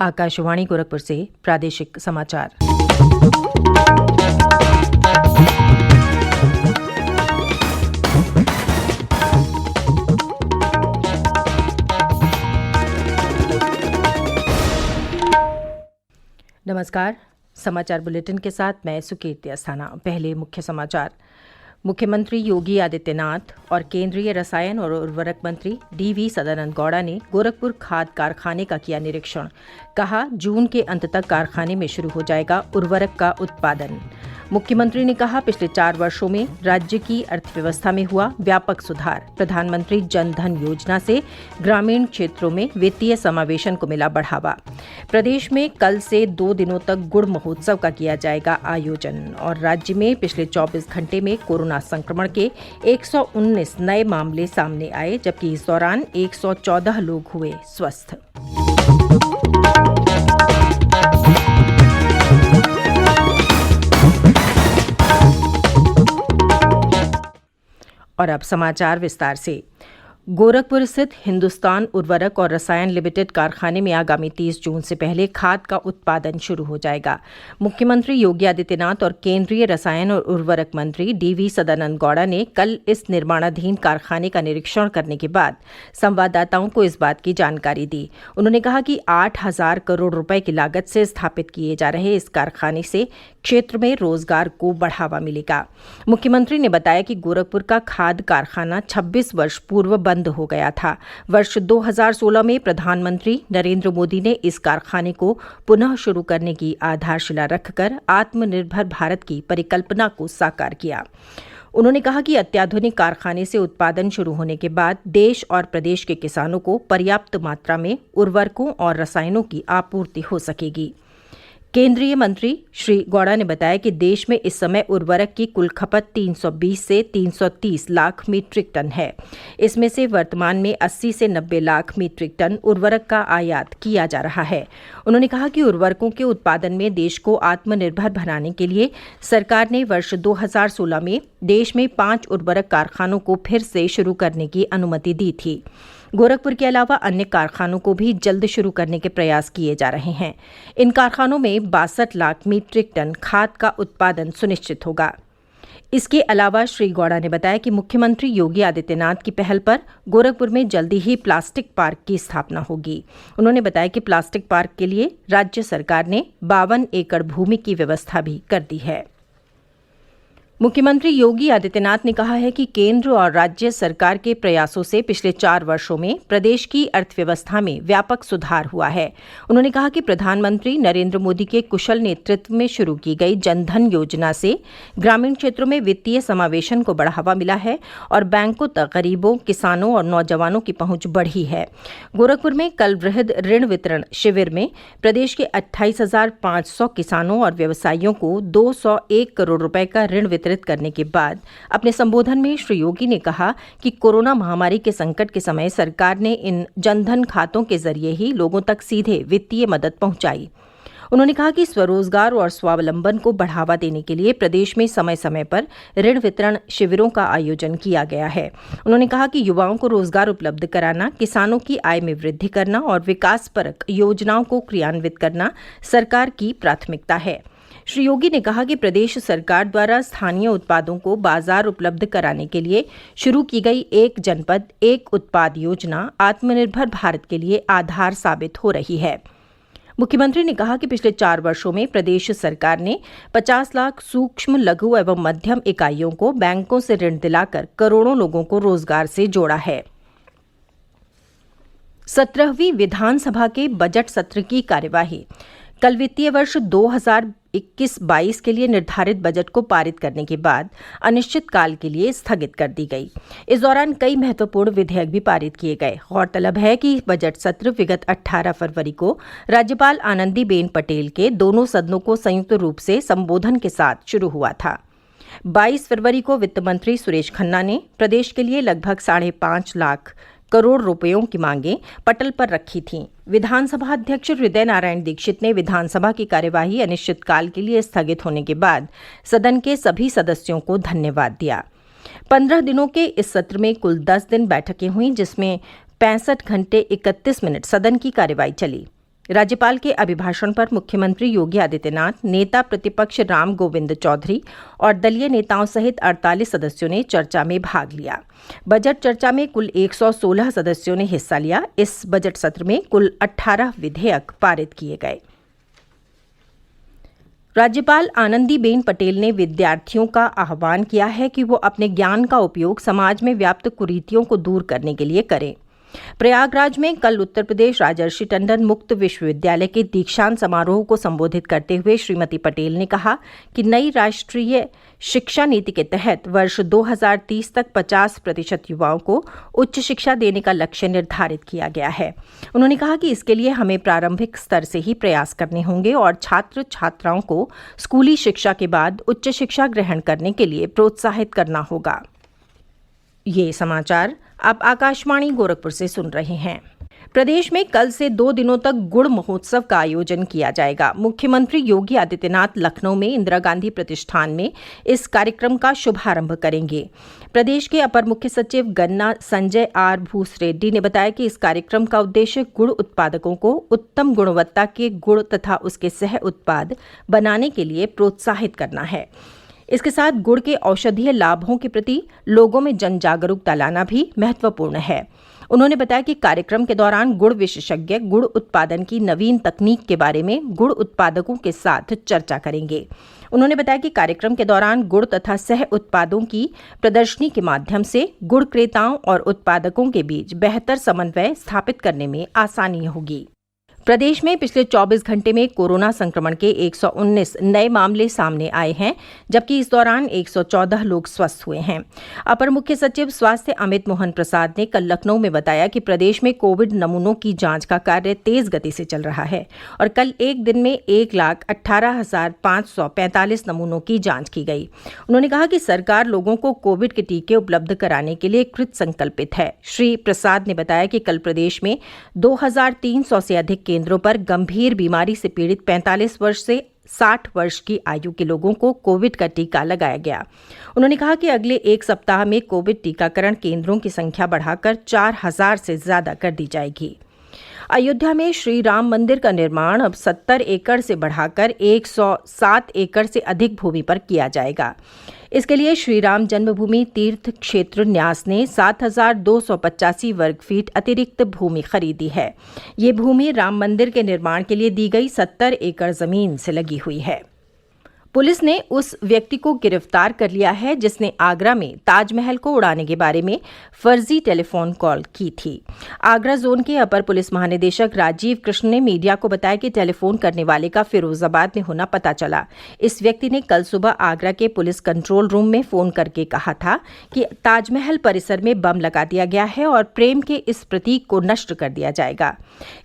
आकाशवाणी गोरखपुर से प्रादेशिक समाचार। नमस्कार। समाचार बुलेटिन के साथ मैं सुकीर्ति अस्थाना। पहले मुख्य समाचार। मुख्यमंत्री योगी आदित्यनाथ और केंद्रीय रसायन और उर्वरक मंत्री डी.वी. सदानंद गौड़ा ने गोरखपुर खाद कारखाने का किया निरीक्षण। कहा, जून के अंत तक कारखाने में शुरू हो जाएगा उर्वरक का उत्पादन। मुख्यमंत्री ने कहा, पिछले 4 वर्षों में राज्य की अर्थव्यवस्था में हुआ व्यापक सुधार। प्रधानमंत्री जन धन योजना से ग्रामीण क्षेत्रों में वित्तीय समावेशन को मिला बढ़ावा। प्रदेश में कल से 2 दिनों तक गुड़ महोत्सव का किया जाएगा आयोजन। और राज्य में पिछले 24 घंटे में कोरोना संक्रमण के 119 नए मामले सामने आए, जबकि इस दौरान 114 लोग हुए स्वस्थ। और अब समाचार विस्तार से। गोरखपुर स्थित हिंदुस्तान उर्वरक और रसायन लिमिटेड कारखाने में आगामी 30 जून से पहले खाद का उत्पादन शुरू हो जाएगा। मुख्यमंत्री योगी आदित्यनाथ और केंद्रीय रसायन और उर्वरक मंत्री डी.वी. सदानंद गौड़ा ने कल इस निर्माणाधीन कारखाने का निरीक्षण करने के बाद संवाददाताओं को इस बात की जानकारी दी। उन्होंने कहा कि 8,000 करोड़ रुपए की लागत से स्थापित किए जा रहे इस कारखाने से क्षेत्र में रोजगार को बढ़ावा मिलेगा। मुख्यमंत्री ने बताया कि गोरखपुर का खाद कारखाना 26 वर्ष पूर्व बंद हो गया था। वर्ष 2016 में प्रधानमंत्री नरेंद्र मोदी ने इस कारखाने को पुनः शुरू करने की आधारशिला रखकर आत्मनिर्भर भारत की परिकल्पना को साकार किया। उन्होंने कहा कि अत्याधुनिक कारखाने से उत्पादन शुरू होने के बाद देश और प्रदेश के किसानों को पर्याप्त मात्रा में उर्वरकों और रसायनों की आपूर्ति हो सकेगी। केंद्रीय मंत्री श्री गौड़ा ने बताया कि देश में इस समय उर्वरक की कुल खपत 320 से 330 लाख मीट्रिक टन है। इसमें से वर्तमान में 80 से 90 लाख मीट्रिक टन उर्वरक का आयात किया जा रहा है। उन्होंने कहा कि उर्वरकों के उत्पादन में देश को आत्मनिर्भर बनाने के लिए सरकार ने वर्ष 2016 में देश में 5 उर्वरक कारखानों को फिर से शुरू करने की अनुमति दी थी। गोरखपुर के अलावा अन्य कारखानों को भी जल्द शुरू करने के प्रयास किए जा रहे हैं। इन कारखानों में 62 लाख मीट्रिक टन खाद का उत्पादन सुनिश्चित होगा। इसके अलावा श्री गौड़ा ने बताया कि मुख्यमंत्री योगी आदित्यनाथ की पहल पर गोरखपुर में जल्दी ही प्लास्टिक पार्क की स्थापना होगी। उन्होंने बताया कि प्लास्टिक पार्क के लिए राज्य सरकार ने 52 एकड़ भूमि की व्यवस्था भी कर दी है। मुख्यमंत्री योगी आदित्यनाथ ने कहा है कि केंद्र और राज्य सरकार के प्रयासों से पिछले 4 वर्षों में प्रदेश की अर्थव्यवस्था में व्यापक सुधार हुआ है। उन्होंने कहा कि प्रधानमंत्री नरेंद्र मोदी के कुशल नेतृत्व में शुरू की गई जनधन योजना से ग्रामीण क्षेत्रों में वित्तीय समावेशन को बढ़ावा मिला है और बैंकों तक गरीबों, किसानों और नौजवानों की पहुंच बढ़ी है। गोरखपुर में कल वृहद ऋण वितरण शिविर में प्रदेश के 28,500 किसानों और व्यवसायियों को 201 करोड़ रुपए का ऋण करने के बाद अपने संबोधन में श्री योगी ने कहा कि कोरोना महामारी के संकट के समय सरकार ने इन जनधन खातों के जरिए ही लोगों तक सीधे वित्तीय मदद पहुंचाई। उन्होंने कहा कि स्वरोजगार और स्वावलंबन को बढ़ावा देने के लिए प्रदेश में समय समय पर ऋण वितरण शिविरों का आयोजन किया गया है। उन्होंने कहा कि युवाओं को रोजगार उपलब्ध कराना, किसानों की आय में वृद्धि करना और विकासपरक योजनाओं को क्रियान्वित करना सरकार की प्राथमिकता है। श्री योगी ने कहा कि प्रदेश सरकार द्वारा स्थानीय उत्पादों को बाजार उपलब्ध कराने के लिए शुरू की गई एक जनपद एक उत्पाद योजना आत्मनिर्भर भारत के लिए आधार साबित हो रही है। मुख्यमंत्री ने कहा कि पिछले 4 वर्षों में प्रदेश सरकार ने 50 लाख सूक्ष्म, लघु एवं मध्यम इकाइयों को बैंकों से ऋण दिलाकर करोड़ों लोगों को रोजगार से जोड़ा है। 17वीं विधानसभा के बजट सत्र की कार्यवाही कल वित्तीय वर्ष 2021-22 के लिए निर्धारित बजट को पारित करने के बाद अनिश्चितकाल के लिए स्थगित कर दी गई। इस दौरान कई महत्वपूर्ण विधेयक भी पारित किए गए। गौरतलब है कि बजट सत्र विगत 18 फरवरी को राज्यपाल आनंदीबेन पटेल के दोनों सदनों को संयुक्त रूप से संबोधन के साथ शुरू हुआ था। 22 फरवरी को वित्त मंत्री सुरेश खन्ना ने प्रदेश के लिए लगभग 5.5 लाख करोड़ रुपयों की मांगें पटल पर रखी थीं। विधानसभा अध्यक्ष हृदय नारायण दीक्षित ने विधानसभा की कार्यवाही अनिश्चितकाल के लिए स्थगित होने के बाद सदन के सभी सदस्यों को धन्यवाद दिया। 15 दिनों के इस सत्र में कुल 10 दिन बैठकें हुई, जिसमें 65 घंटे 31 मिनट सदन की कार्यवाही चली। राज्यपाल के अभिभाषण पर मुख्यमंत्री योगी आदित्यनाथ, नेता प्रतिपक्ष राम गोविंद चौधरी और दलीय नेताओं सहित 48 सदस्यों ने चर्चा में भाग लिया। बजट चर्चा में कुल 116 सदस्यों ने हिस्सा लिया। इस बजट सत्र में कुल 18 विधेयक पारित किए गए। राज्यपाल आनंदीबेन पटेल ने विद्यार्थियों का आह्वान किया है कि वो अपने ज्ञान का उपयोग समाज में व्याप्त कुरीतियों को दूर करने के लिए करें। प्रयागराज में कल उत्तर प्रदेश राजर्षि टंडन मुक्त विश्वविद्यालय के दीक्षांत समारोह को संबोधित करते हुए श्रीमती पटेल ने कहा कि नई राष्ट्रीय शिक्षा नीति के तहत वर्ष 2030 तक 50% युवाओं को उच्च शिक्षा देने का लक्ष्य निर्धारित किया गया है। उन्होंने कहा कि इसके लिए हमें प्रारंभिक स्तर से ही प्रयास करने होंगे और छात्र छात्राओं को स्कूली शिक्षा के बाद उच्च शिक्षा ग्रहण करने के लिए प्रोत्साहित करना होगा। ये समाचार आप आकाशवाणी गोरखपुर से सुन रहे हैं। प्रदेश में कल से 2 दिनों तक गुड़ महोत्सव का आयोजन किया जाएगा। मुख्यमंत्री योगी आदित्यनाथ लखनऊ में इंदिरा गांधी प्रतिष्ठान में इस कार्यक्रम का शुभारंभ करेंगे। प्रदेश के अपर मुख्य सचिव गन्ना संजय आर भूसरेड्डी ने बताया कि इस कार्यक्रम का उद्देश्य गुड़ उत्पादकों को उत्तम गुणवत्ता के गुड़ तथा उसके सह उत्पाद बनाने के लिए प्रोत्साहित करना है। इसके साथ गुड़ के औषधीय लाभों के प्रति लोगों में जन जागरूकता लाना भी महत्वपूर्ण है। उन्होंने बताया कि कार्यक्रम के दौरान गुड़ विशेषज्ञ गुड़ उत्पादन की नवीन तकनीक के बारे में गुड़ उत्पादकों के साथ चर्चा करेंगे। उन्होंने बताया कि कार्यक्रम के दौरान गुड़ तथा सह उत्पादों की प्रदर्शनी के माध्यम से गुड़ क्रेताओं और उत्पादकों के बीच बेहतर समन्वय स्थापित करने में आसानी होगी। प्रदेश में पिछले 24 घंटे में कोरोना संक्रमण के 119 नए मामले सामने आए हैं, जबकि इस दौरान 114 लोग स्वस्थ हुए हैं। अपर मुख्य सचिव स्वास्थ्य अमित मोहन प्रसाद ने कल लखनऊ में बताया कि प्रदेश में कोविड नमूनों की जांच का कार्य तेज गति से चल रहा है और कल एक दिन में 1,18,545 नमूनों की जांच की गई। उन्होंने कहा कि सरकार लोगों को कोविड के टीके उपलब्ध कराने के लिए कृत संकल्पित है। श्री प्रसाद ने बताया कि कल प्रदेश में 2,300 से अधिक केंद्रों पर गंभीर बीमारी से पीड़ित 45 वर्ष से 60 वर्ष की आयु के लोगों को कोविड का टीका लगाया गया। उन्होंने कहा कि अगले एक सप्ताह में कोविड टीकाकरण केंद्रों की संख्या बढ़ाकर 4,000 से ज्यादा कर दी जाएगी। अयोध्या में श्री राम मंदिर का निर्माण अब 70 एकड़ से बढ़ाकर 107 एकड़ से अधिक भूमि पर किया जाएगा। इसके लिए श्री राम जन्मभूमि तीर्थ क्षेत्र न्यास ने 7,285 वर्ग फीट अतिरिक्त भूमि खरीदी है। ये भूमि राम मंदिर के निर्माण के लिए दी गई 70 एकड़ जमीन से लगी हुई है। पुलिस ने उस व्यक्ति को गिरफ्तार कर लिया है जिसने आगरा में ताजमहल को उड़ाने के बारे में फर्जी टेलीफोन कॉल की थी। आगरा जोन के अपर पुलिस महानिदेशक राजीव कृष्ण ने मीडिया को बताया कि टेलीफोन करने वाले का फिरोजाबाद में होना पता चला। इस व्यक्ति ने कल सुबह आगरा के पुलिस कंट्रोल रूम में फोन करके कहा था कि ताजमहल परिसर में बम लगा दिया गया है और प्रेम के इस प्रतीक को नष्ट कर दिया जाएगा।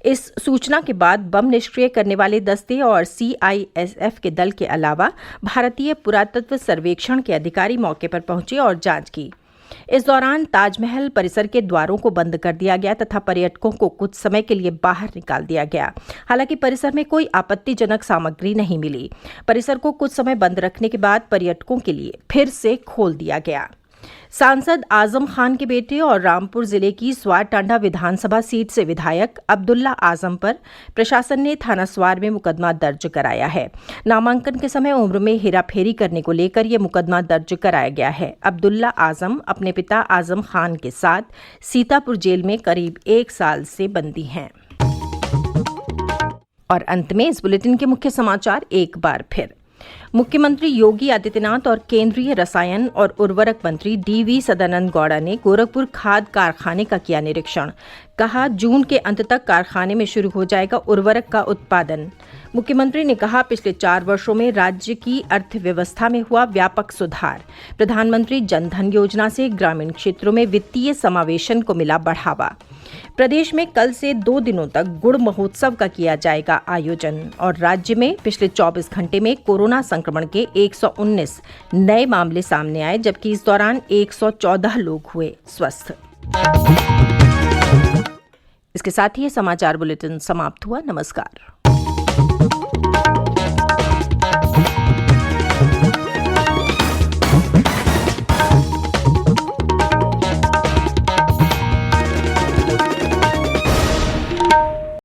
इस सूचना के बाद बम निष्क्रिय करने वाले दस्ते और CISF के दल के अलावा भारतीय पुरातत्व सर्वेक्षण के अधिकारी मौके पर पहुंचे और जांच की। इस दौरान ताजमहल परिसर के द्वारों को बंद कर दिया गया तथा पर्यटकों को कुछ समय के लिए बाहर निकाल दिया गया। हालांकि परिसर में कोई आपत्तिजनक सामग्री नहीं मिली। परिसर को कुछ समय बंद रखने के बाद पर्यटकों के लिए फिर से खोल दिया गया। सांसद आजम खान के बेटे और रामपुर जिले की स्वार टांडा विधानसभा सीट से विधायक अब्दुल्ला आजम पर प्रशासन ने थाना स्वार में मुकदमा दर्ज कराया है। नामांकन के समय उम्र में हेराफेरी करने को लेकर यह मुकदमा दर्ज कराया गया है। अब्दुल्ला आजम अपने पिता आजम खान के साथ सीतापुर जेल में करीब 1 साल से बंदी हैं। और अंत में इस बुलेटिन के मुख्य समाचार एक बार फिर। मुख्यमंत्री योगी आदित्यनाथ और केंद्रीय रसायन और उर्वरक मंत्री DV सदानंद गौड़ा ने गोरखपुर खाद कारखाने का किया निरीक्षण। कहा, जून के अंत तक कारखाने में शुरू हो जाएगा उर्वरक का उत्पादन। मुख्यमंत्री ने कहा, पिछले 4 वर्षों में राज्य की अर्थव्यवस्था में हुआ व्यापक सुधार। प्रधानमंत्री जनधन योजना से ग्रामीण क्षेत्रों में वित्तीय समावेशन को मिला बढ़ावा। प्रदेश में कल से 2 दिनों तक गुड़ महोत्सव का किया जाएगा आयोजन। और राज्य में पिछले 24 घंटे में कोरोना संक्रमण के 119 नए मामले सामने आए, जबकि इस दौरान 114 लोग हुए स्वस्थ। इसके साथ ही ये समाचार बुलेटिन समाप्त हुआ। नमस्कार।